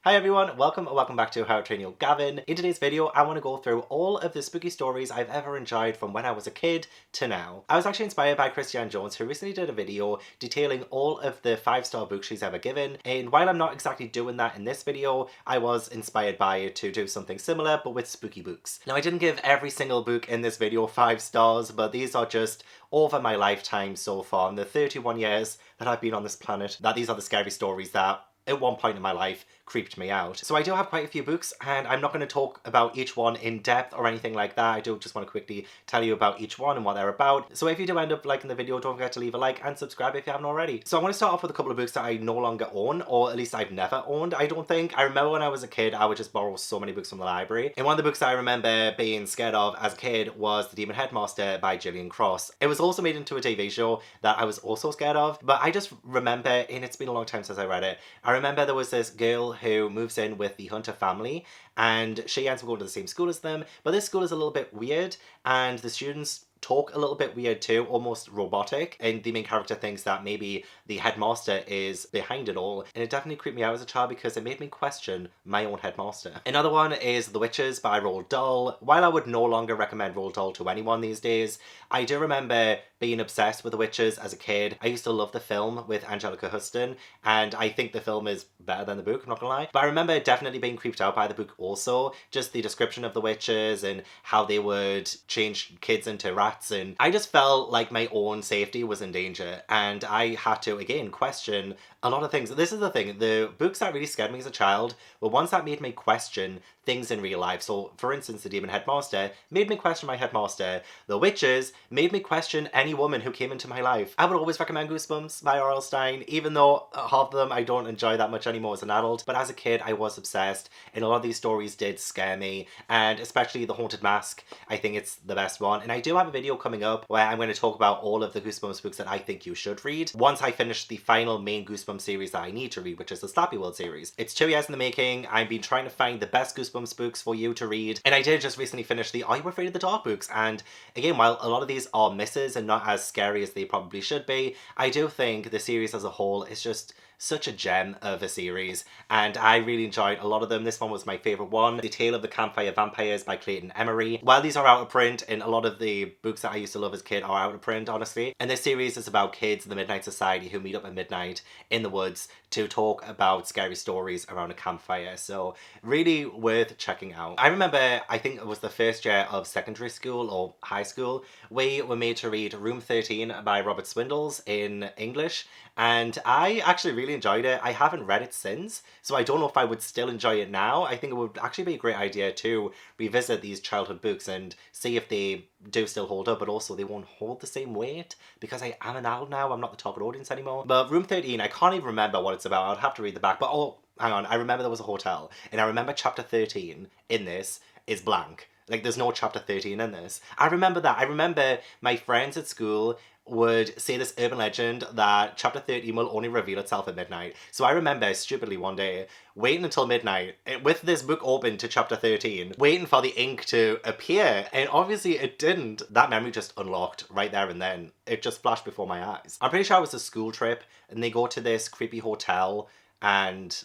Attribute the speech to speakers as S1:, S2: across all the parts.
S1: Hi everyone, welcome or welcome back to How to Train Your Gavin. In today's video, I want to go through all of the spooky stories I've ever enjoyed from when I was a kid to now. I was actually inspired by Christina Jones, who recently did a video detailing all of the 5-star books she's ever given, and while I'm not exactly doing that in this video, I was inspired by it to do something similar but with spooky books. Now I didn't give every single book in this video 5 stars, but these are just over my lifetime so far, in the 31 years that I've been on this planet, that these are the scary stories that at one point in my life creeped me out. So I do have quite a few books, and I'm not going to talk about each one in depth or anything like that. I do just want to quickly tell you about each one and what they're about. So if you do end up liking the video, don't forget to leave a like and subscribe if you haven't already. So I want to start off with a couple of books that I no longer own, or at least I've never owned, I don't think. I remember when I was a kid, I would just borrow so many books from the library. And one of the books that I remember being scared of as a kid was The Demon Headmaster by Gillian Cross. It was also made into a TV show that I was also scared of, but I just remember, and it's been a long time since I read it, I remember there was this girl who moves in with the Hunter family, and she ends up going to the same school as them, but this school is a little bit weird, and the students talk a little bit weird too, almost robotic, and the main character thinks that maybe the headmaster is behind it all, and it definitely creeped me out as a child because it made me question my own headmaster. Another one is The Witches by Roald Dahl. While I would no longer recommend Roald Dahl to anyone these days, I do remember being obsessed with The Witches as a kid. I used to love the film with Angelica Huston, and I think the film is better than the book, I'm not gonna lie. But I remember definitely being creeped out by the book also, just the description of the witches and how they would change kids into rats, and I just felt like my own safety was in danger, and I had to, again, question a lot of things. This is the thing, the books that really scared me as a child were ones that made me question things in real life. So, for instance, The Demon Headmaster made me question my headmaster. The Witches made me question any woman who came into my life. I would always recommend Goosebumps by R.L. Stein, even though half of them I don't enjoy that much anymore as an adult. But as a kid, I was obsessed, and a lot of these stories did scare me, and especially The Haunted Mask, I think it's the best one. And I do have a video coming up where I'm going to talk about all of the Goosebumps books that I think you should read once I finish the final main Goosebumps series that I need to read, which is the Slappy World series. It's 2 years in the making. I've been trying to find the best Goosebumps books for you to read, and I did just recently finish the Are You Afraid of the Dark books, and again, while a lot of these are misses and not as scary as they probably should be, I do think the series as a whole is just such a gem of a series, and I really enjoyed a lot of them. This one was my favourite one. The Tale of the Campfire Vampires by Clayton Emery. While these are out of print, and a lot of the books that I used to love as a kid are out of print, honestly, and this series is about kids in the Midnight Society who meet up at midnight in the woods to talk about scary stories around a campfire, so really worth checking out. I remember, I think it was the first year of secondary school or high school, we were made to read Room 13 by Robert Swindells in English, and I actually really enjoyed it. I haven't read it since, so I don't know if I would still enjoy it now. I think it would actually be a great idea to revisit these childhood books and see if they do still hold up, but also they won't hold the same weight because I am an adult now, I'm not the target audience anymore. But Room 13, I can't even remember what it's about. I'd have to read the back, but oh, hang on, I remember there was a hotel, and I remember chapter 13 in this is blank. Like, there's no chapter 13 in this. I remember that. I remember my friends at school would say this urban legend that chapter 13 will only reveal itself at midnight. So I remember stupidly one day waiting until midnight with this book open to chapter 13, waiting for the ink to appear, and obviously it didn't. That memory just unlocked right there and then. It just flashed before my eyes. I'm pretty sure it was a school trip, and they go to this creepy hotel, and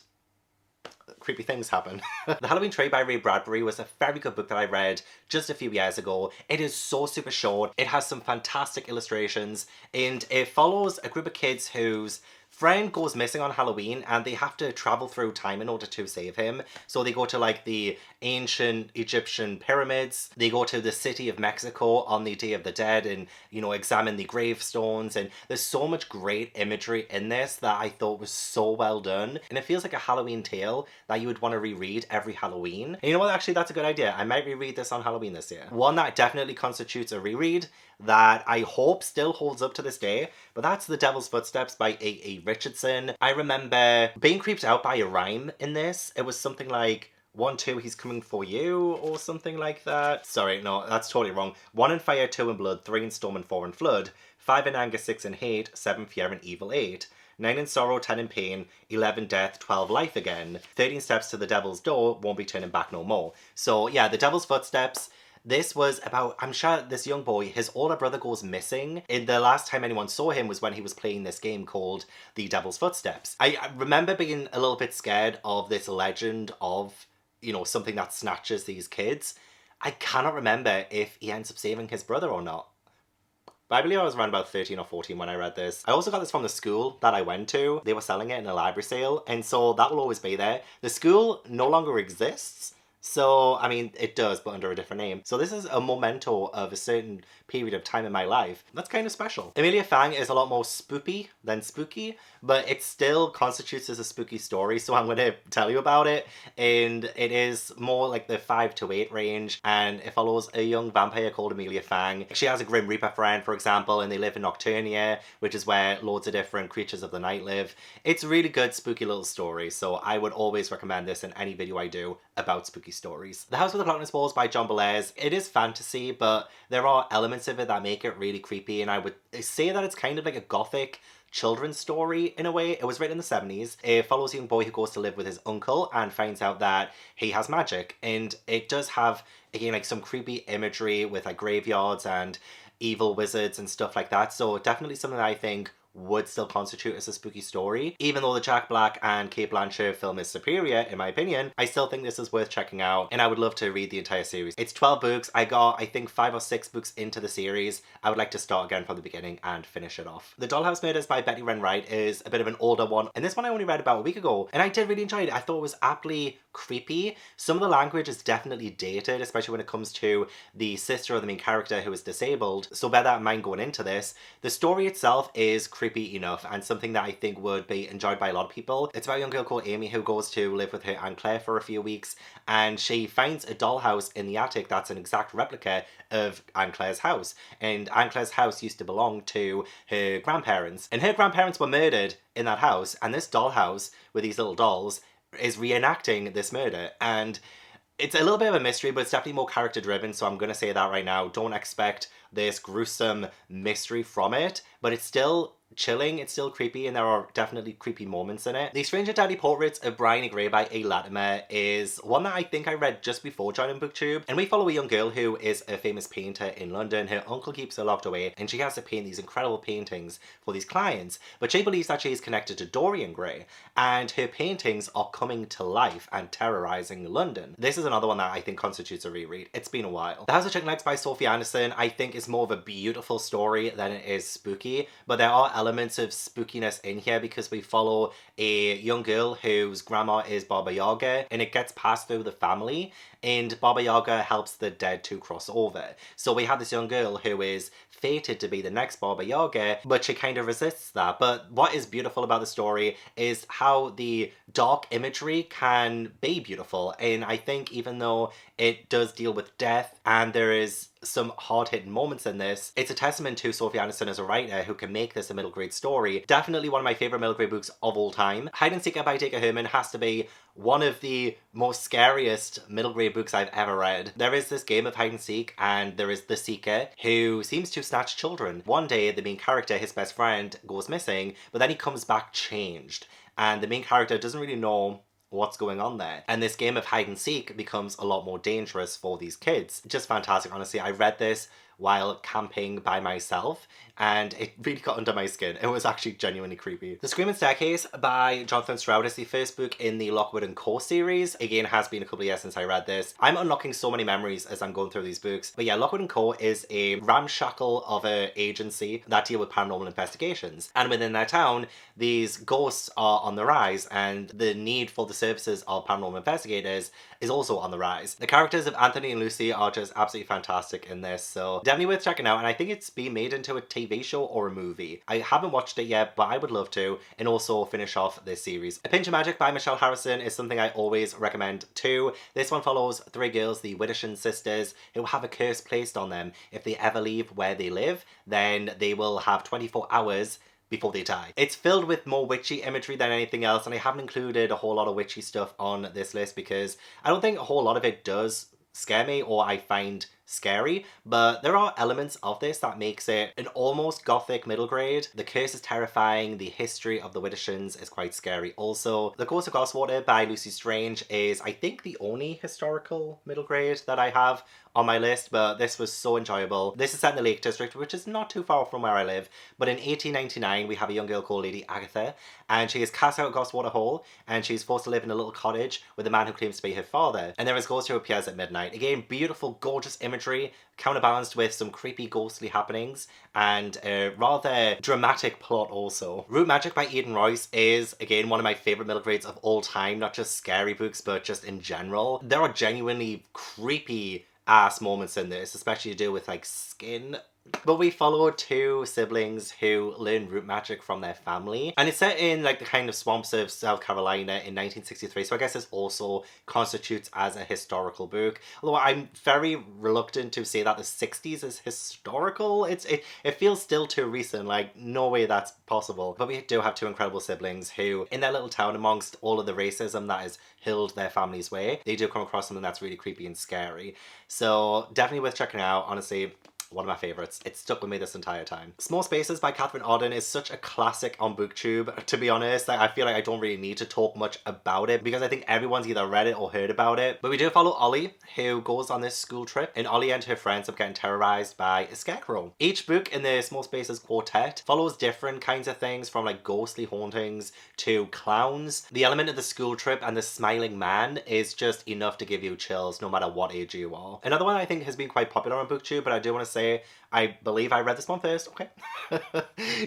S1: creepy things happen. The Halloween Tree by Ray Bradbury was a very good book that I read just a few years ago. It is so super short, it has some fantastic illustrations, and it follows a group of kids whose friend goes missing on Halloween, and they have to travel through time in order to save him. So they go to like the ancient Egyptian pyramids, they go to the city of Mexico on the Day of the Dead and, you know, examine the gravestones, and there's so much great imagery in this that I thought was so well done, and it feels like a Halloween tale that you would want to reread every Halloween. And you know what, actually that's a good idea. I might reread this on Halloween this year. One that definitely constitutes a reread that I hope still holds up to this day, but that's The Devil's Footsteps by A.A. Richardson. I remember being creeped out by a rhyme in this. It was something like 1, 2, he's coming for you, or something like that. Sorry, no, that's totally wrong. 1 in fire, 2 in blood, 3 in storm, and 4 in flood. 5 in anger, 6 in hate, 7 fear and evil 8. 9 in sorrow, 10 in pain, 11 death, 12 life again. 13 steps to the devil's door, won't be turning back no more. So yeah, The Devil's Footsteps, This was about, I'm sure this young boy, his older brother goes missing. In the last time anyone saw him was when he was playing this game called The Devil's Footsteps. I remember being a little bit scared of this legend of, you know, something that snatches these kids. I cannot remember if he ends up saving his brother or not. But I believe I was around about 13 or 14 when I read this. I also got this from the school that I went to. They were selling it in a library sale, and so that will always be there. The school no longer exists. So, I mean, it does, but under a different name. So this is a memento of a certain period of time in my life. That's kind of special. Amelia Fang is a lot more spoopy than spooky, but it still constitutes as a spooky story, so I'm going to tell you about it. And it is more like the 5 to 8 range, and it follows a young vampire called Amelia Fang. She has a Grim Reaper friend, for example, and they live in Nocturnia, which is where loads of different creatures of the night live. It's a really good, spooky little story, so I would always recommend this in any video I do about spooky stories. The House with the Clockness Balls by John Bellairs. It is fantasy, but there are elements of it that make it really creepy, and I would say that it's kind of like a gothic children's story in a way. It was written in the 70s. It follows a young boy who goes to live with his uncle and finds out that he has magic, and it does have, again, like some creepy imagery with like graveyards and evil wizards and stuff like that, so definitely something that I think would still constitute as a spooky story. Even though the Jack Black and Cate Blanchett film is superior, in my opinion, I still think this is worth checking out, and I would love to read the entire series. It's 12 books. I got, I think, 5 or 6 books into the series. I would like to start again from the beginning and finish it off. The Dollhouse Murders by Betty Wren Wright is a bit of an older one, and this one I only read about a week ago, and I did really enjoy it. I thought it was aptly creepy. Some of the language is definitely dated, especially when it comes to the sister of the main character who is disabled, so bear that in mind going into this. The story itself is creepy enough and something that I think would be enjoyed by a lot of people. It's about a young girl called Amy who goes to live with her Aunt Claire for a few weeks, and she finds a dollhouse in the attic that's an exact replica of Aunt Claire's house. And Aunt Claire's house used to belong to her grandparents, and her grandparents were murdered in that house, and this dollhouse with these little dolls is reenacting this murder. And it's a little bit of a mystery, but it's definitely more character driven, so I'm gonna say that right now. Don't expect this gruesome mystery from it, but it's still chilling, it's still creepy, and there are definitely creepy moments in it. The Strange and Deadly Portraits of Bryony Gray by A. Latimer is one that I think I read just before joining BookTube, and we follow a young girl who is a famous painter in London. Her uncle keeps her locked away, and she has to paint these incredible paintings for these clients, but she believes that she is connected to Dorian Gray, and her paintings are coming to life and terrorizing London. This is another one that I think constitutes a reread. It's been a while. The House of Chicken Legs by Sophie Anderson I think is more of a beautiful story than it is spooky, but there are elements of spookiness in here because we follow a young girl whose grandma is Baba Yaga, and it gets passed through the family, and Baba Yaga helps the dead to cross over. So we have this young girl who is fated to be the next Baba Yaga, but she kind of resists that. But what is beautiful about the story is how the dark imagery can be beautiful, and I think even though it does deal with death and there is some hard-hitting moments in this, it's a testament to Sophie Anderson as a writer who can make this a middle grade story. Definitely one of my favourite middle grade books of all time. Hide and Seeker by Dacre Herman has to be one of the most scariest middle grade books I've ever read. There is this game of hide and seek, and there is the seeker who seems to snatch children. One day the main character, his best friend, goes missing, but then he comes back changed, and the main character doesn't really know what's going on there. And this game of hide and seek becomes a lot more dangerous for these kids. Just fantastic, honestly. I read this while camping by myself, and it really got under my skin. It was actually genuinely creepy. The Screaming Staircase by Jonathan Stroud is the first book in the Lockwood & Co series. Again, has been a couple of years since I read this. I'm unlocking so many memories as I'm going through these books. But yeah, Lockwood & Co is a ramshackle of an agency that deal with paranormal investigations. And within their town, these ghosts are on the rise, and the need for the services of paranormal investigators is also on the rise. The characters of Anthony and Lucy are just absolutely fantastic in this, so definitely worth checking out, and I think it's being made into a TV show or a movie. I haven't watched it yet, but I would love to, and also finish off this series. A Pinch of Magic by Michelle Harrison is something I always recommend too. This one follows 3 girls, the Widdersham sisters, who have a curse placed on them. If they ever leave where they live, then they will have 24 hours before they die. It's filled with more witchy imagery than anything else, and I haven't included a whole lot of witchy stuff on this list because I don't think a whole lot of it does scare me or I find scary, but there are elements of this that makes it an almost gothic middle grade. The curse is terrifying, the history of the Widdershins is quite scary also. The Ghost of Goswater by Lucy Strange is, I think, the only historical middle grade that I have on my list, but this was so enjoyable. This is set in the Lake District, which is not too far from where I live, but in 1899 we have a young girl called Lady Agatha, and she is cast out of Goswater Hall, and she's forced to live in a little cottage with a man who claims to be her father. And there is a ghost who appears at midnight. Again, beautiful, gorgeous imagery, counterbalanced with some creepy, ghostly happenings, and a rather dramatic plot also. Root Magic by Eden Royce is, again, one of my favourite middle grades of all time, not just scary books, but just in general. There are genuinely creepy ass moments in this, especially to do with like skin. But we follow two siblings who learn root magic from their family, and it's set in like the kind of swamps of South Carolina in 1963, so I guess this also constitutes as a historical book, although I'm very reluctant to say that the 60s is historical. It feels still too recent, like no way that's possible. But we do have two incredible siblings who, in their little town, amongst all of the racism that has hilled their family's way, they do come across something that's really creepy and scary. So definitely worth checking out, honestly. One of my favourites. It stuck with me this entire time. Small Spaces by Catherine Auden is such a classic on BookTube, to be honest. I feel like I don't really need to talk much about it because I think everyone's either read it or heard about it. But we do follow Ollie, who goes on this school trip, and Ollie and her friends are getting terrorised by a scarecrow. Each book in the Small Spaces quartet follows different kinds of things, from like ghostly hauntings to clowns. The element of the school trip and the smiling man is just enough to give you chills no matter what age you are. Another one I think has been quite popular on BookTube, but I do want to say I believe I read this one first. Okay.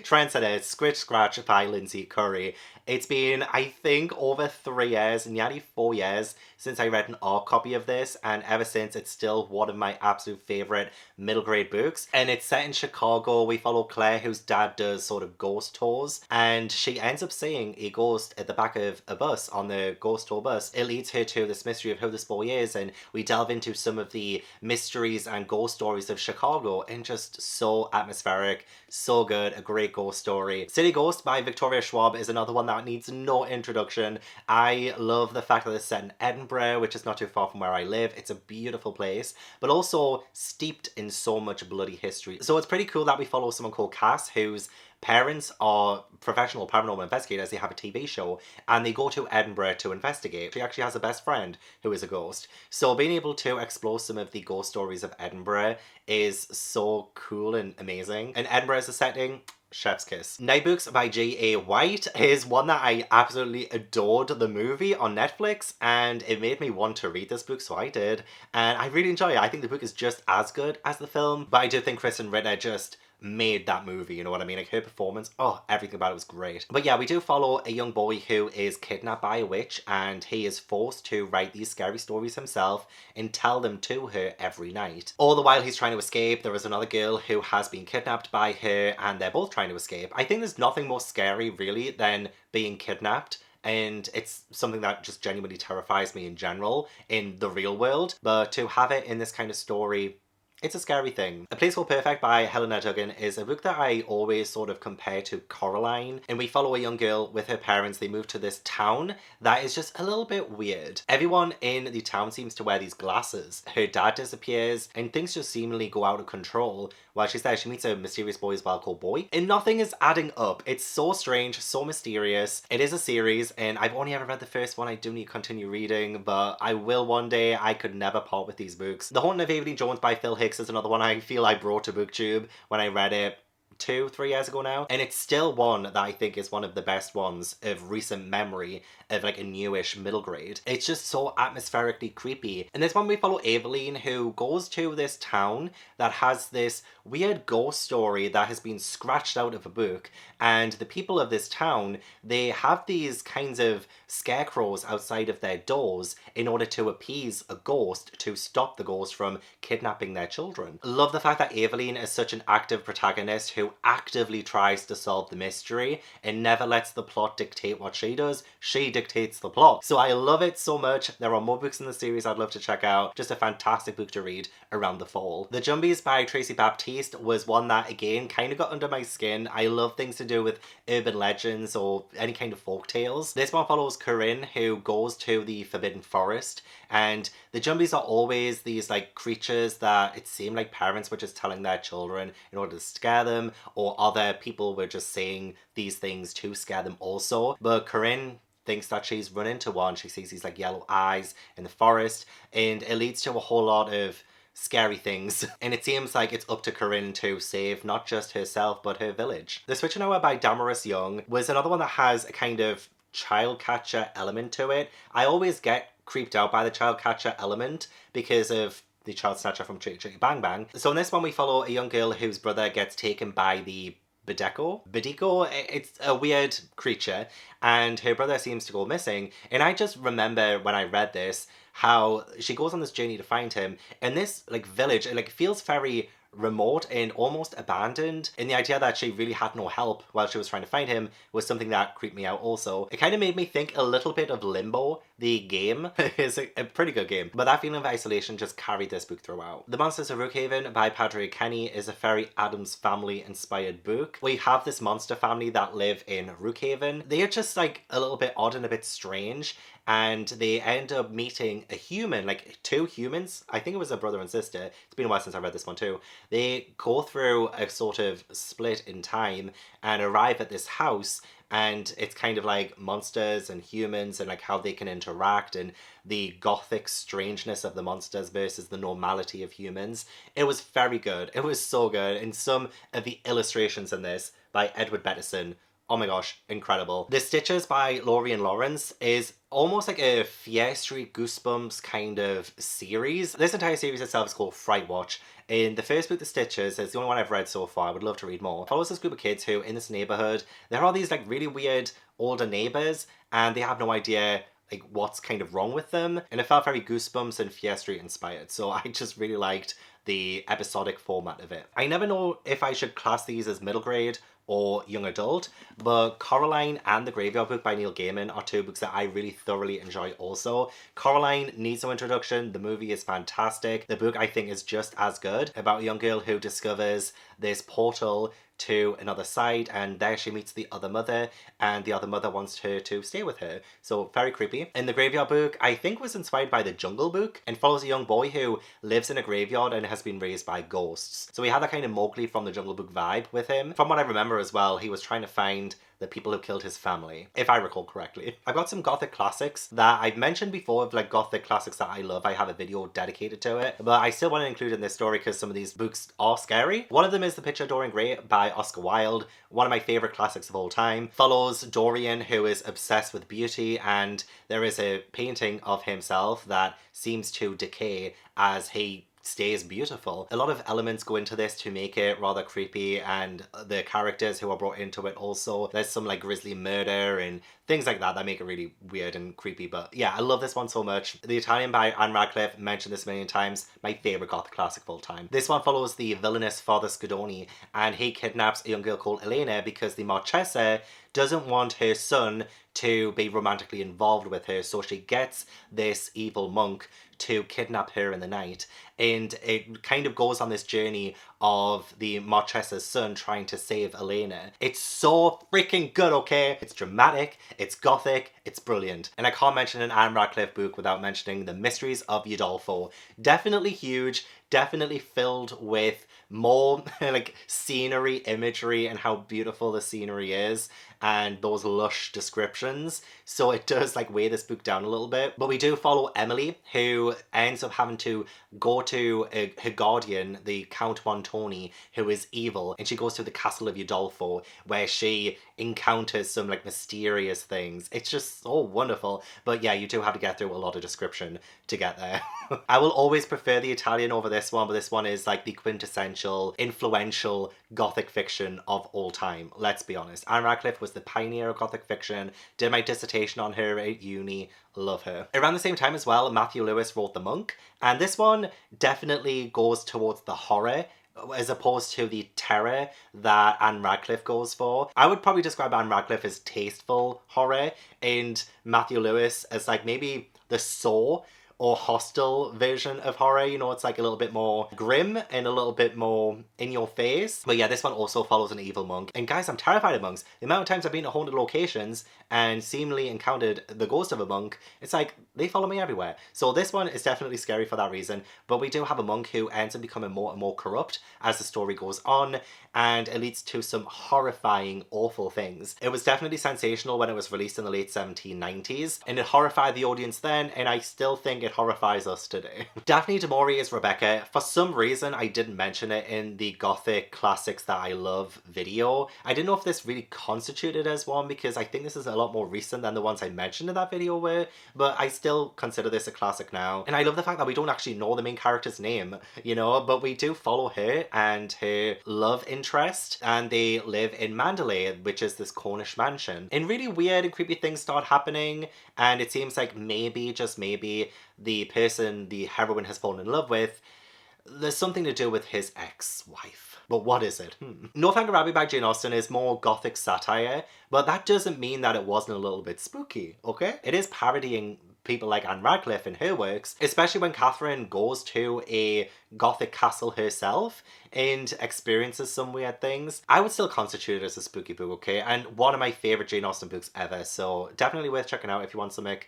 S1: Trendsetter, Scritch Scratch by Lindsay Curry. It's been, I think, over 3 years, nearly 4 years since I read an ARC copy of this, and ever since it's still one of my absolute favourite middle grade books. And it's set in Chicago. We follow Claire, whose dad does sort of ghost tours, and she ends up seeing a ghost at the back of a bus on the ghost tour bus. It leads her to this mystery of who this boy is, and we delve into some of the mysteries and ghost stories of Chicago, and just so atmospheric, so good, a great ghost story. City Ghost by Victoria Schwab is another one that needs no introduction. I love the fact that it's set in Edinburgh, which is not too far from where I live. It's a beautiful place, but also steeped in so much bloody history. So it's pretty cool that we follow someone called Cass, whose parents are professional paranormal investigators. They have a TV show and they go to Edinburgh to investigate. She actually has a best friend who is a ghost. So being able to explore some of the ghost stories of Edinburgh is so cool and amazing. And Edinburgh as a setting, chef's kiss. Night Books by G.A. White is one that I absolutely adored the movie on Netflix, and it made me want to read this book, so I did. And I really enjoy it. I think the book is just as good as the film, but I do think Kristen Ritter just made that movie, you know what I mean? Like her performance, oh, everything about it was great. But yeah, we do follow a young boy who is kidnapped by a witch, and he is forced to write these scary stories himself and tell them to her every night. All the while he's trying to escape, there is another girl who has been kidnapped by her, and they're both trying to escape. I think there's nothing more scary really than being kidnapped, and it's something that just genuinely terrifies me in general in the real world, but to have it in this kind of story, it's a scary thing. A Place Called Perfect by Helena Duggan is a book that I always sort of compare to Coraline, and we follow a young girl with her parents. They move to this town that is just a little bit weird. Everyone in the town seems to wear these glasses. Her dad disappears and things just seemingly go out of control. While she's there, she meets a mysterious boy as well called Boy, and nothing is adding up. It's so strange, so mysterious. It is a series, and I've only ever read the first one. I do need to continue reading, but I will one day. I could never part with these books. The Haunting of Evelyn Jones by Phil Hicks is another one I feel I brought to BookTube when I read it 2-3 years ago now, and it's still one that I think is one of the best ones of recent memory of like a newish middle grade. It's just so atmospherically creepy. And this one we follow Evelyn, who goes to this town that has this weird ghost story that has been scratched out of a book, and the people of this town, they have these kinds of scarecrows outside of their doors in order to appease a ghost, to stop the ghost from kidnapping their children. Love the fact that Evelyn is such an active protagonist who actively tries to solve the mystery and never lets the plot dictate what she does. She dictates the plot. So I love it so much. There are more books in the series I'd love to check out. Just a fantastic book to read around the fall. The Jumbies by Tracy Baptiste was one that, again, kind of got under my skin. I love things to do with urban legends or any kind of folk tales. This one follows Corinne, who goes to the Forbidden Forest, and the Jumbies are always these like creatures that it seemed like parents were just telling their children in order to scare them, or other people were just saying these things to scare them also. But Corinne thinks that she's run into one. She sees these like yellow eyes in the forest, and it leads to a whole lot of scary things. And it seems like it's up to Corinne to save not just herself, but her village. The Switch Hour by Damaris Young was another one that has a kind of child catcher element to it. I always get creeped out by the child catcher element because of the child snatcher from Chitty Chitty Bang Bang. So in this one we follow a young girl whose brother gets taken by the Bedico? It's a weird creature, and her brother seems to go missing. And I just remember when I read this, how she goes on this journey to find him, and this like village, it like feels very remote and almost abandoned, and the idea that she really had no help while she was trying to find him was something that creeped me out also. It kind of made me think a little bit of Limbo, the game. It's a pretty good game, but that feeling of isolation just carried this book throughout. The Monsters of Rookhaven by Padre Kenny is a very Addams Family inspired book. We have this monster family that live in Rookhaven. They are just like a little bit odd and a bit strange, and they end up meeting a human, like two humans. I think it was a brother and sister. It's been a while since I read this one too. They go through a sort of split in time and arrive at this house, and it's kind of like monsters and humans and like how they can interact and the gothic strangeness of the monsters versus the normality of humans. It was very good. It was so good. And some of the illustrations in this by Edward Bettison, oh my gosh, incredible. The Stitches by Laurie and Lawrence is almost like a Fiestry Goosebumps kind of series. This entire series itself is called Fright Watch. In the first book, The Stitches, is the only one I've read so far. I would love to read more. It follows this group of kids who, in this neighborhood, there are these like really weird older neighbors, and they have no idea like what's kind of wrong with them. And it felt very Goosebumps and Fiestry inspired. So I just really liked the episodic format of it. I never know if I should class these as middle grade or young adult, but Coraline and The Graveyard Book by Neil Gaiman are two books that I really thoroughly enjoy also. Coraline needs no introduction. The movie is fantastic. The book I think is just as good, about a young girl who discovers this portal to another side, and there she meets the other mother, and the other mother wants her to stay with her. So very creepy. In The Graveyard Book, I think was inspired by The Jungle Book and follows a young boy who lives in a graveyard and has been raised by ghosts. So we had that kind of Mowgli from The Jungle Book vibe with him. From what I remember as well, he was trying to find the people who killed his family, if I recall correctly. I've got some gothic classics that I've mentioned before, of like gothic classics that I love. I have a video dedicated to it, but I still want to include in this story because some of these books are scary. One of them is The Picture of Dorian Gray by Oscar Wilde, one of my favorite classics of all time. Follows Dorian, who is obsessed with beauty, and there is a painting of himself that seems to decay as he stays beautiful. A lot of elements go into this to make it rather creepy, and the characters who are brought into it also. There's some like grisly murder and things like that that make it really weird and creepy. But yeah, I love this one so much. The Italian by Anne Radcliffe, mentioned this a million times, my favorite gothic classic of all time. This one follows the villainous Father Scudoni, and he kidnaps a young girl called Elena because the Marchesa doesn't want her son to be romantically involved with her, so she gets this evil monk to kidnap her in the night, and it kind of goes on this journey of the Marchesa's son trying to save Elena. It's so freaking good, okay? It's dramatic, it's gothic, it's brilliant. And I can't mention an Anne Radcliffe book without mentioning The Mysteries of Udolpho. Definitely huge, definitely filled with more like scenery, imagery, and how beautiful the scenery is, and those lush descriptions. So it does like weigh this book down a little bit. But we do follow Emily, who ends up having to go to her guardian, the Count Montoni, who is evil, and she goes to the castle of Udolpho, where she encounters some like mysterious things. It's just so wonderful. But yeah, you do have to get through a lot of description to get there. I will always prefer the Italian over this one, but this one is like the quintessential, influential gothic fiction of all time. Let's be honest. Anne Radcliffe was the pioneer of gothic fiction. Did my dissertation on her at uni. Love her. Around the same time as well, Matthew Lewis wrote The Monk, and this one definitely goes towards the horror as opposed to the terror that Anne Radcliffe goes for. I would probably describe Anne Radcliffe as tasteful horror, and Matthew Lewis as like maybe the Saw or Hostel version of horror. You know, it's like a little bit more grim and a little bit more in your face. But yeah, this one also follows an evil monk. And guys, I'm terrified of monks. The amount of times I've been to haunted locations and seemingly encountered the ghost of a monk, it's like they follow me everywhere. So this one is definitely scary for that reason. But we do have a monk who ends up becoming more and more corrupt as the story goes on, and it leads to some horrifying, awful things. It was definitely sensational when it was released in the late 1790s, and it horrified the audience then, and I still think it horrifies us today. Daphne du Maurier is Rebecca. For some reason, I didn't mention it in the Gothic Classics That I Love video. I didn't know if this really constituted as one, because I think this is a lot more recent than the ones I mentioned in that video were, but I still consider this a classic now. And I love the fact that we don't actually know the main character's name, you know, but we do follow her and her love interest, and they live in Mandalay, which is this Cornish mansion. And really weird and creepy things start happening, and it seems like maybe, just maybe, the person the heroine has fallen in love with, there's something to do with his ex-wife. But what is it? No Thank Rabbit by Jane Austen is more gothic satire, but that doesn't mean that it wasn't a little bit spooky, okay? It is parodying people like Anne Radcliffe in her works, especially when Catherine goes to a gothic castle herself and experiences some weird things. I would still constitute it as a spooky book, okay? And one of my favourite Jane Austen books ever, so definitely worth checking out if you want something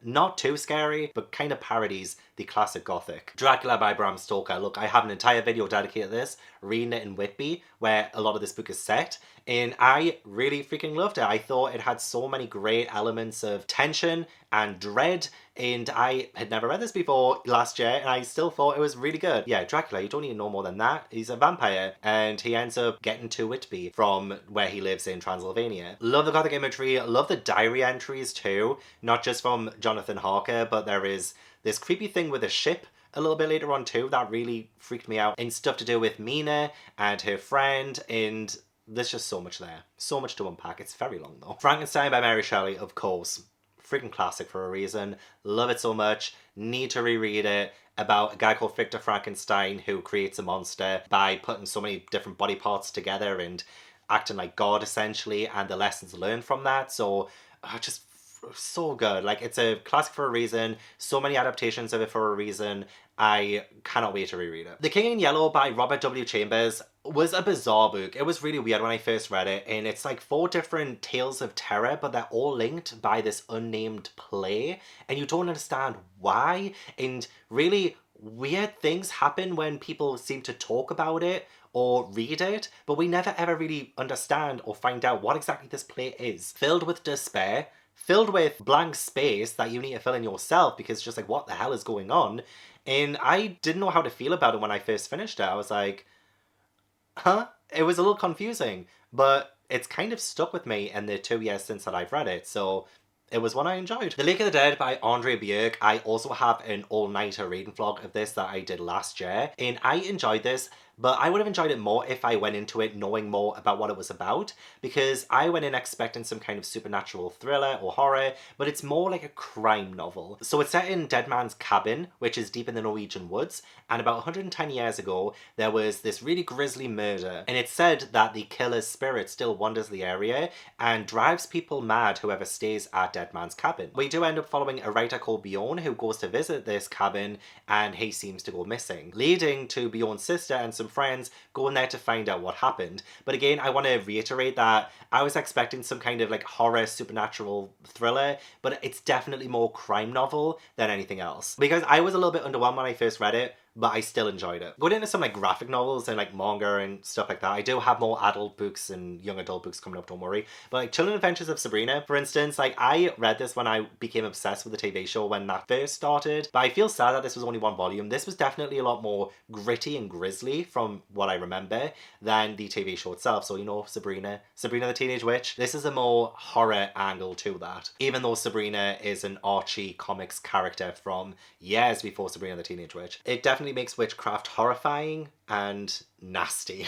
S1: not too scary, but kind of parodies the classic Gothic. Dracula by Bram Stoker. Look, I have an entire video dedicated to this, reading it in Whitby, where a lot of this book is set, and I really freaking loved it. I thought it had so many great elements of tension and dread, and I had never read this before last year, and I still thought it was really good. Yeah, Dracula, you don't need to know more than that. He's a vampire, and he ends up getting to Whitby from where he lives in Transylvania. Love the Gothic imagery, love the diary entries too, not just from Jonathan Harker, but there is this creepy thing with a ship a little bit later on too that really freaked me out, and stuff to do with Mina and her friend, and there's just so much there. So much to unpack. It's very long though. Frankenstein by Mary Shelley, of course. Freaking classic for a reason. Love it so much. Need to reread it. About a guy called Victor Frankenstein who creates a monster by putting so many different body parts together and acting like God essentially, and the lessons learned from that. So just so good. Like, it's a classic for a reason. So many adaptations of it for a reason. I cannot wait to reread it. The King in Yellow by Robert W. Chambers was a bizarre book. It was really weird when I first read it, and it's like 4 different tales of terror, but they're all linked by this unnamed play, and you don't understand why, and really weird things happen when people seem to talk about it or read it, but we never ever really understand or find out what exactly this play is. Filled with despair, filled with blank space that you need to fill in yourself, because it's just like, what the hell is going on? And I didn't know how to feel about it when I first finished it. I was like, huh? It was a little confusing, but it's kind of stuck with me in the 2 years since that I've read it, so it was one I enjoyed. The Lake of the Dead by Andrea Bjerg. I also have an all-nighter reading vlog of this that I did last year, and I enjoyed this, but I would have enjoyed it more if I went into it knowing more about what it was about, because I went in expecting some kind of supernatural thriller or horror, but it's more like a crime novel. So it's set in Dead Man's Cabin, which is deep in the Norwegian woods, and about 110 years ago, there was this really grisly murder, and it's said that the killer's spirit still wanders the area and drives people mad whoever stays at Dead Man's Cabin. We do end up following a writer called Bjorn who goes to visit this cabin, and he seems to go missing, leading to Bjorn's sister and some friends going there to find out what happened. But again, I want to reiterate that I was expecting some kind of like horror supernatural thriller, but it's definitely more crime novel than anything else, because I was a little bit underwhelmed when I first read it, but I still enjoyed it. Going into some like graphic novels and like manga and stuff like that, I do have more adult books and young adult books coming up, don't worry. But like Chilling Adventures of Sabrina, for instance, like I read this when I became obsessed with the TV show when that first started, but I feel sad that this was only 1 volume. This was definitely a lot more gritty and grisly from what I remember than the TV show itself. So, you know, Sabrina the Teenage Witch, this is a more horror angle to that, even though Sabrina is an Archie comics character from years before Sabrina the Teenage Witch. It definitely definitely makes witchcraft horrifying and nasty.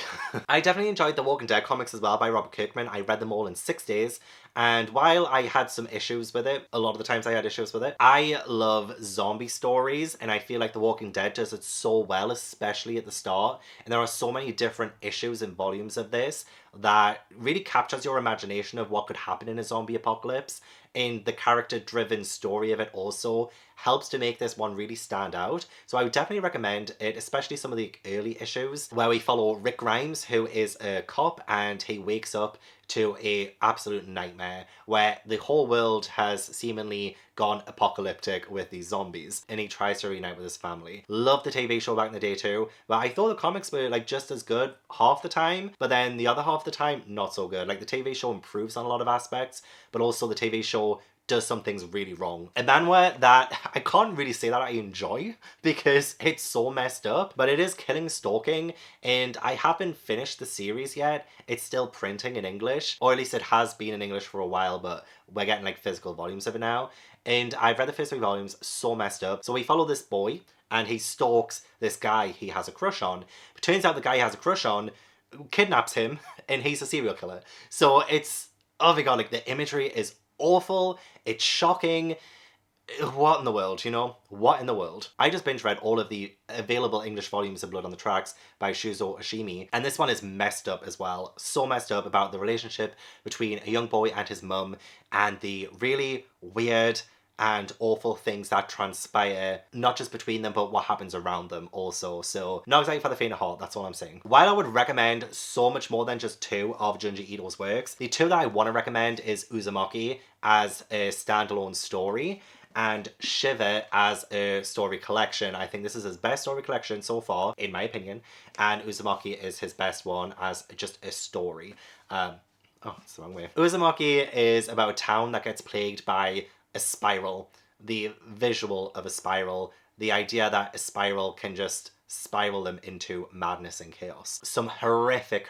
S1: I definitely enjoyed the Walking Dead comics as well by Robert Kirkman. I read them all in 6 days, and while I had some issues with it, a lot of the times I had issues with it, I love zombie stories, and I feel like The Walking Dead does it so well, especially at the start. And there are so many different issues and volumes of this that really captures your imagination of what could happen in a zombie apocalypse. And the character-driven story of it also helps to make this one really stand out. So I would definitely recommend it, especially some of the early issues where we follow Rick Grimes, who is a cop, and he wakes up to a absolute nightmare where the whole world has seemingly gone apocalyptic with these zombies, and he tries to reunite with his family. Loved the TV show back in the day too, but I thought the comics were like just as good half the time, but then the other half of the time not so good. Like the TV show improves on a lot of aspects, but also the TV show does some things really wrong. A manhwa that I can't really say that I enjoy because it's so messed up, but it is Killing Stalking, and I haven't finished the series yet. It's still printing in English, or at least it has been in English for a while, but we're getting like physical volumes of it now. And I've read the first 3 volumes, so messed up. So we follow this boy, and he stalks this guy he has a crush on. But turns out the guy he has a crush on kidnaps him, and he's a serial killer. So it's, oh my god, like the imagery is awful, it's shocking. What in the world, you know? What in the world? I just binge read all of the available English volumes of Blood on the Tracks by Shuzo Oshimi, and this one is messed up as well. So messed up about the relationship between a young boy and his mum, and the really weird and awful things that transpire, not just between them, but what happens around them also. So, not exactly for the faint of heart, that's all I'm saying. While I would recommend so much more than just 2 of Junji Ito's works, the 2 that I want to recommend is Uzumaki as a standalone story, and Shiver as a story collection. I think this is his best story collection so far, in my opinion, and Uzumaki is his best one as just a story. Oh, it's the wrong way. Uzumaki is about a town that gets plagued by a spiral. The visual of a spiral, the idea that a spiral can just spiral them into madness and chaos. Some horrific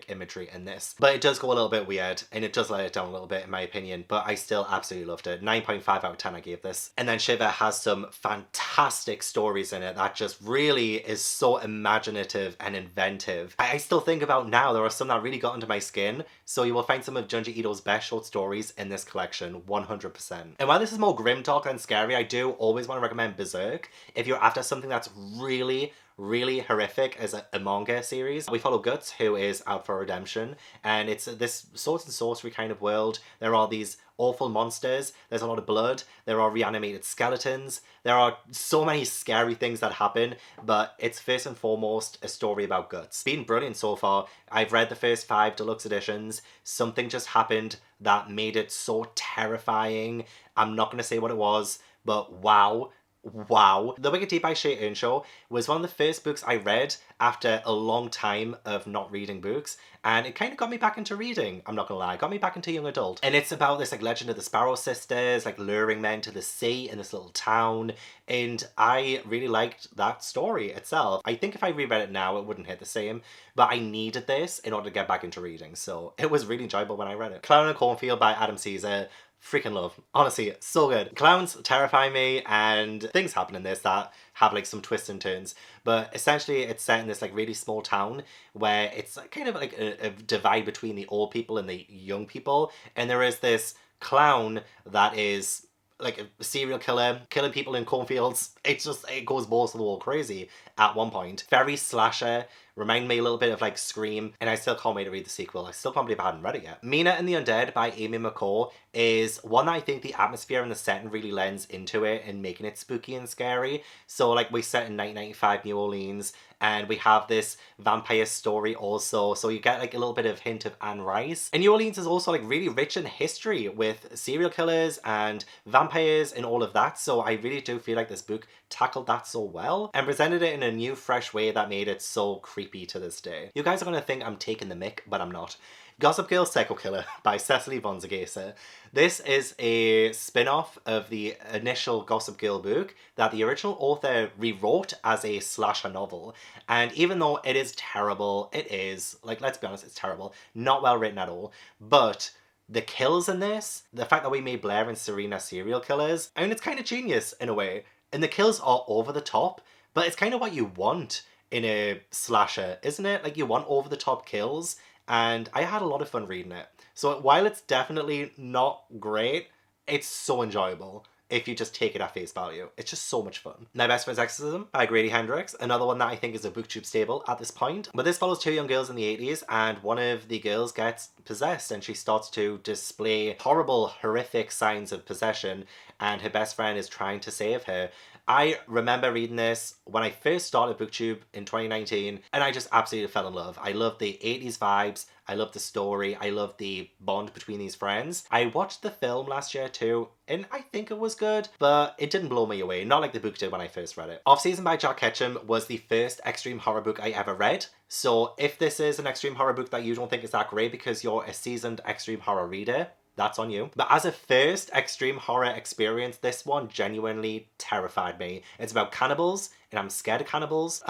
S1: imagery in this, but it does go a little bit weird, and it does let it down a little bit in my opinion, but I still absolutely loved it. 9.5 out of 10 I gave this. And then Shiva has some fantastic stories in it that just really is so imaginative and inventive. I still think about now, there are some that really got under my skin, so you will find some of Junji Ito's best short stories in this collection, 100%. And while this is more grim talk than scary, I do always want to recommend Berserk if you're after something that's really horrific as a manga series. We follow Guts, who is out for redemption, and it's this swords and sorcery kind of world. There are these awful monsters, there's a lot of blood, there are reanimated skeletons, there are so many scary things that happen, but it's first and foremost a story about Guts. It's been brilliant so far. I've read the first 5 deluxe editions. Something just happened that made it so terrifying. I'm not going to say what it was, but wow. The Wicked Deed by Shay Earnshaw was one of the first books I read after a long time of not reading books, and it kind of got me back into reading, I'm not gonna lie. It got me back into young adult. And it's about this like legend of the Sparrow Sisters, like luring men to the sea in this little town, and I really liked that story itself. I think if I reread it now it wouldn't hit the same, but I needed this in order to get back into reading, so it was really enjoyable when I read it. Clown in a Cornfield by Adam Caesar. Freaking love. Honestly, so good. Clowns terrify me, and things happen in this that have like some twists and turns, but essentially it's set in this like really small town where it's kind of like a divide between the old people and the young people, and there is this clown that is like a serial killer, killing people in cornfields. It's just, it goes balls to the wall crazy at one point. Very slasher, remind me a little bit of like Scream, and I still can't wait to read the sequel. I still can't believe I hadn't read it yet. Mina and the Undead by Amy McCall is one that I think the atmosphere and the setting really lends into it and making it spooky and scary. So like we set in 1995 New Orleans, and we have this vampire story also, so you get like a little bit of hint of Anne Rice. And New Orleans is also like really rich in history with serial killers and vampires and all of that, so I really do feel like this book tackled that so well and presented it in a new fresh way that made it so creepy to this day. You guys are gonna think I'm taking the mick, but I'm not. Gossip Girl Psycho Killer by Cecily von Zagesa. This is a spin-off of the initial Gossip Girl book that the original author rewrote as a slasher novel. And even though it is terrible, it is, like, let's be honest, it's terrible. Not well written at all. But the kills in this, the fact that we made Blair and Serena serial killers, I mean, it's kind of genius in a way. And the kills are over the top, But it's kind of what you want in a slasher, isn't it? Like, you want over-the-top kills, and I had a lot of fun reading it. So while it's definitely not great, it's so enjoyable if you just take it at face value. It's just so much fun. My Best Friend's Exorcism by Grady Hendrix, another one that I think is a booktube staple at this point. But this follows two young girls in the 80s, and one of the girls gets possessed, and she starts to display horrible, horrific signs of possession, and her best friend is trying to save her. I remember reading this when I first started BookTube in 2019, and I just absolutely fell in love. I loved the 80s vibes, I loved the story, I loved the bond between these friends. I watched the film last year too, and I think it was good, but it didn't blow me away, not like the book did when I first read it. Off Season by Jack Ketchum was the first extreme horror book I ever read, so if this is an extreme horror book that you don't think is that great because you're a seasoned extreme horror reader, that's on you. But as a first extreme horror experience, this one genuinely terrified me. It's about cannibals, and I'm scared of cannibals.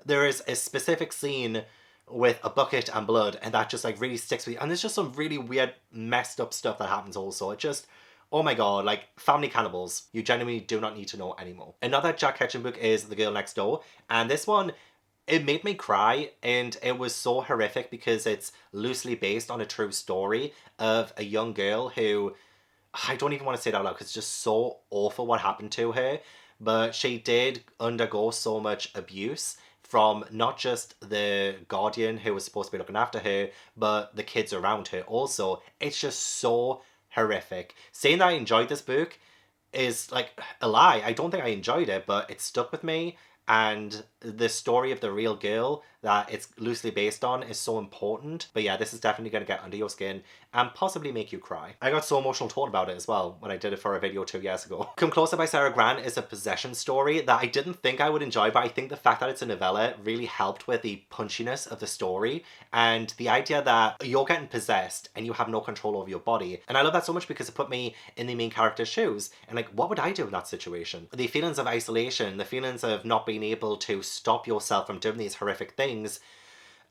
S1: There is a specific scene with a bucket and blood, and that just like really sticks with you. And there's just some really weird, messed up stuff that happens also. It just, oh my god, like family cannibals. You genuinely do not need to know anymore. Another Jack Ketchum book is The Girl Next Door, and this one, it made me cry, and it was so horrific because it's loosely based on a true story of a young girl who, I don't even want to say it out loud because it's just so awful what happened to her, but she did undergo so much abuse from not just the guardian who was supposed to be looking after her, but the kids around her also. It's just so horrific. Saying that I enjoyed this book is like a lie. I don't think I enjoyed it, but it stuck with me. And the story of the real girl that it's loosely based on is so important. But yeah, this is definitely going to get under your skin and possibly make you cry. I got so emotional talking about it as well when I did it for a video 2 years ago. Come Closer by Sarah Grant is a possession story that I didn't think I would enjoy, but I think the fact that it's a novella really helped with the punchiness of the story and the idea that you're getting possessed and you have no control over your body. And I love that so much because it put me in the main character's shoes and like, what would I do in that situation? The feelings of isolation, the feelings of not being able to stop yourself from doing these horrific things.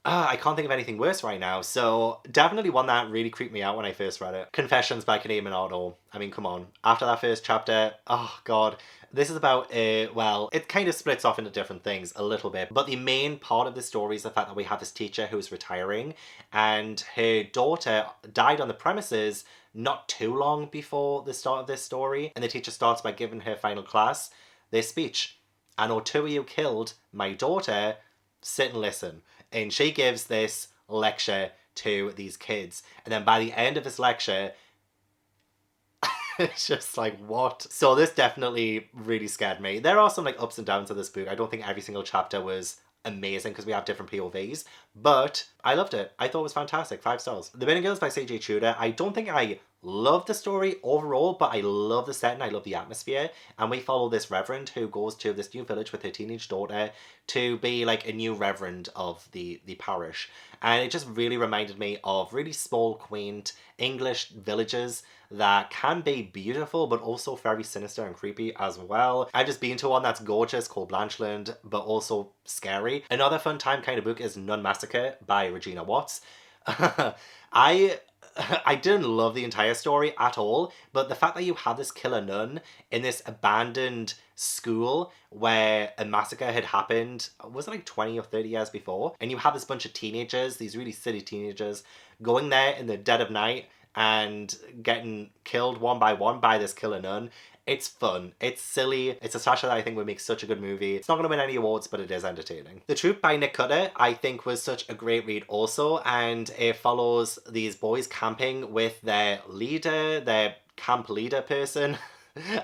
S1: I can't think of anything worse right now, so definitely one that really creeped me out when I first read it. Confessions by Canadian Otto. I mean, come on. After that first chapter, oh god. This is about, well, it kind of splits off into different things a little bit, but the main part of the story is the fact that we have this teacher who's retiring, and her daughter died on the premises not too long before the start of this story, and the teacher starts by giving her final class this speech. I know 2 of you killed my daughter, sit and listen. And she gives this lecture to these kids. And then by the end of this lecture, it's just like, what? So this definitely really scared me. There are some like ups and downs of this book. I don't think every single chapter was amazing because we have different POVs, but I loved it. I thought it was fantastic. 5 stars. The Burning Girls by CJ Tudor. I don't think I love the story overall, but I love the setting, I love the atmosphere, and we follow this reverend who goes to this new village with her teenage daughter to be like a new reverend of the parish, and it just really reminded me of really small, quaint English villages that can be beautiful but also very sinister and creepy as well. I've just been to one that's gorgeous called Blanchland but also scary. Another fun time kind of book is Nun Massacre by Regina Watts. I didn't love the entire story at all, but the fact that you had this killer nun in this abandoned school where a massacre had happened, was it like 20 or 30 years before? And you had this bunch of teenagers, these really silly teenagers, going there in the dead of night and getting killed one by one by this killer nun. It's fun. It's silly. It's a slasher that I think would make such a good movie. It's not going to win any awards, but it is entertaining. The Troop by Nick Cutter, I think, was such a great read also, and it follows these boys camping with their leader, their camp leader person.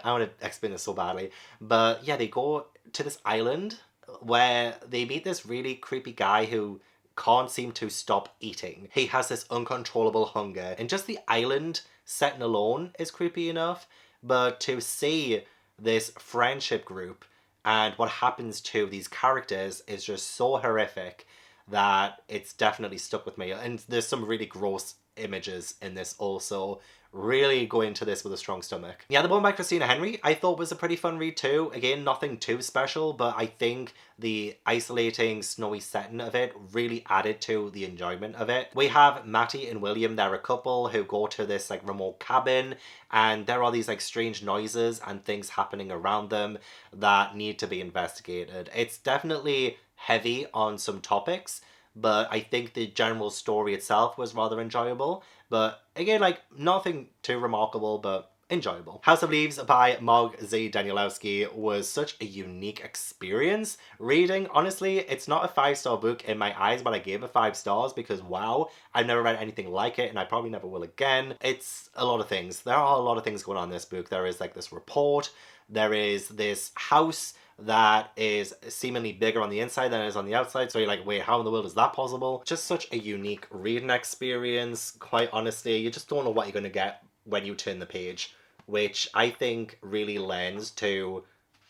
S1: I want to explain this so badly. But yeah, they go to this island where they meet this really creepy guy who can't seem to stop eating. He has this uncontrollable hunger, and just the island setting alone is creepy enough. But to see this friendship group and what happens to these characters is just so horrific that it's definitely stuck with me. And there's some really gross images in this also. really go into this with a strong stomach. Yeah, the one by Christina Henry I thought was a pretty fun read too. Again, nothing too special, but I think the isolating snowy setting of it really added to the enjoyment of it. We have Matty and William, they're a couple who go to this like remote cabin, and there are these like strange noises and things happening around them that need to be investigated. It's definitely heavy on some topics, but I think the general story itself was rather enjoyable. But again, like, nothing too remarkable, but enjoyable. House of Leaves by Mark Z. Danielowski was such a unique experience reading. Honestly, it's not a 5-star book in my eyes, but I gave it 5 stars because wow, I've never read anything like it and I probably never will again. It's a lot of things. There are a lot of things going on in this book. There is like this report, there is this house that is seemingly bigger on the inside than it is on the outside. So you're like, wait, how in the world is that possible? Just such a unique reading experience. Quite honestly, you just don't know what you're going to get when you turn the page, which I think really lends to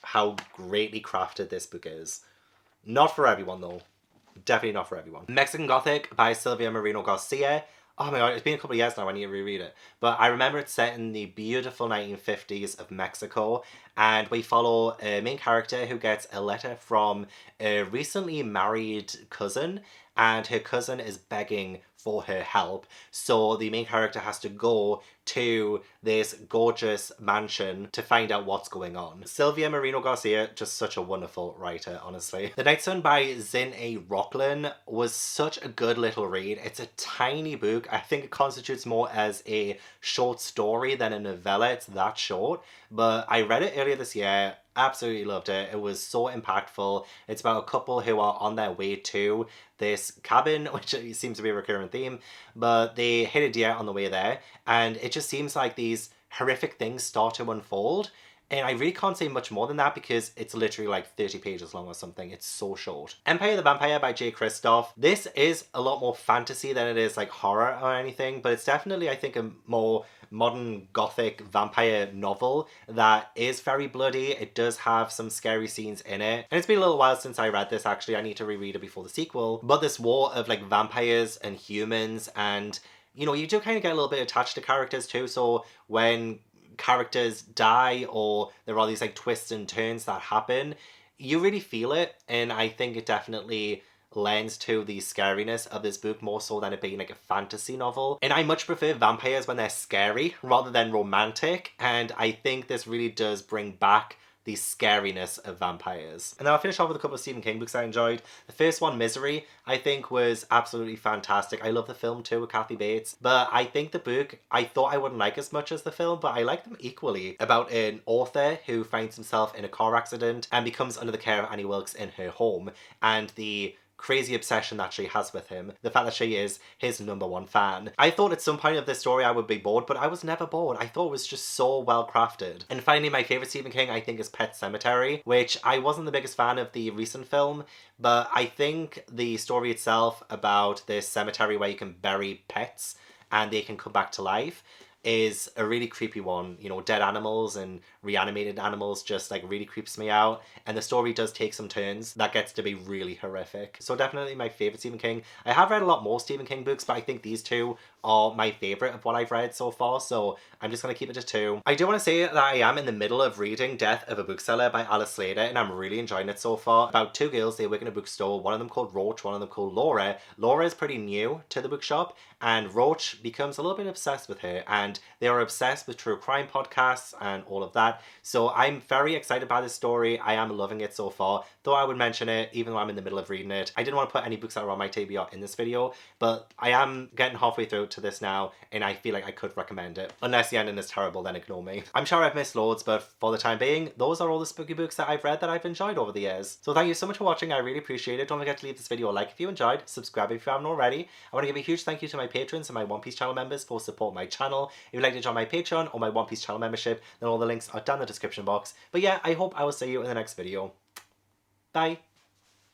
S1: how greatly crafted this book is. Not for everyone though. Definitely not for everyone. Mexican Gothic by Silvia Moreno Garcia. Oh my god, it's been a couple of years now, I need to reread it. But I remember it's set in the beautiful 1950s of Mexico, and we follow a main character who gets a letter from a recently married cousin, and her cousin is begging for her help. So the main character has to go to this gorgeous mansion to find out what's going on. Silvia Moreno Garcia, just such a wonderful writer, honestly. The Night Sun by Zin A. Rockland was such a good little read. It's a tiny book. I think it constitutes more as a short story than a novella. It's that short. But I read it earlier this year. Absolutely loved it. It was so impactful. It's about a couple who are on their way to this cabin, which seems to be a recurring theme, but they hit a deer on the way there, and it just seems like these horrific things start to unfold. And I really can't say much more than that because it's literally like 30 pages long or something. It's so short. Empire the Vampire by Jay Kristoff. This is a lot more fantasy than it is like horror or anything, but it's definitely, I think, a more modern gothic vampire novel that is very bloody. It does have some scary scenes in it. And it's been a little while since I read this, actually. I need to reread it before the sequel. But this war of like vampires and humans, and you know, you do kind of get a little bit attached to characters too. So when characters die or there are these like twists and turns that happen, you really feel it, and I think it definitely lends to the scariness of this book more so than it being like a fantasy novel. And I much prefer vampires when they're scary rather than romantic, and I think this really does bring back the scariness of vampires. And then I'll finish off with a couple of Stephen King books I enjoyed. The first one, Misery, I think was absolutely fantastic. I love the film too with Kathy Bates, but I think the book, I thought I wouldn't like as much as the film, but I like them equally. About an author who finds himself in a car accident and becomes under the care of Annie Wilkes in her home, and the crazy obsession that she has with him. The fact that she is his #1 fan. I thought at some point of this story I would be bored, but I was never bored. I thought it was just so well crafted. And finally, my favourite Stephen King, I think, is Pet Sematary, which I wasn't the biggest fan of the recent film, but I think the story itself about this cemetery where you can bury pets and they can come back to life is a really creepy one. You know, dead animals and reanimated animals just like really creeps me out, and the story does take some turns that gets to be really horrific. So definitely my favourite Stephen King. I have read a lot more Stephen King books, but I think these two are my favourite of what I've read so far, so I'm just going to keep it to 2. I do want to say that I am in the middle of reading Death of a Bookseller by Alice Slater, and I'm really enjoying it so far. About 2 girls, they work in a bookstore, one of them called Roach, one of them called Laura. Laura is pretty new to the bookshop, and Roach becomes a little bit obsessed with her, and they are obsessed with true crime podcasts and all of that. So I'm very excited by this story. I am loving it so far, though I would mention it even though I'm in the middle of reading it. I didn't want to put any books that are on my TBR in this video, but I am getting halfway through to this now, and I feel like I could recommend it. Unless the ending is terrible, then ignore me. I'm sure I've missed loads, but for the time being, those are all the spooky books that I've read that I've enjoyed over the years. So thank you so much for watching. I really appreciate it. Don't forget to leave this video a like if you enjoyed, subscribe if you haven't already. I want to give a huge thank you to my patrons and my One Piece channel members for supporting my channel. If you'd like to join my Patreon or my One Piece channel membership, then all the links are down in the description box. But yeah, I hope I will see you in the next video. Bye!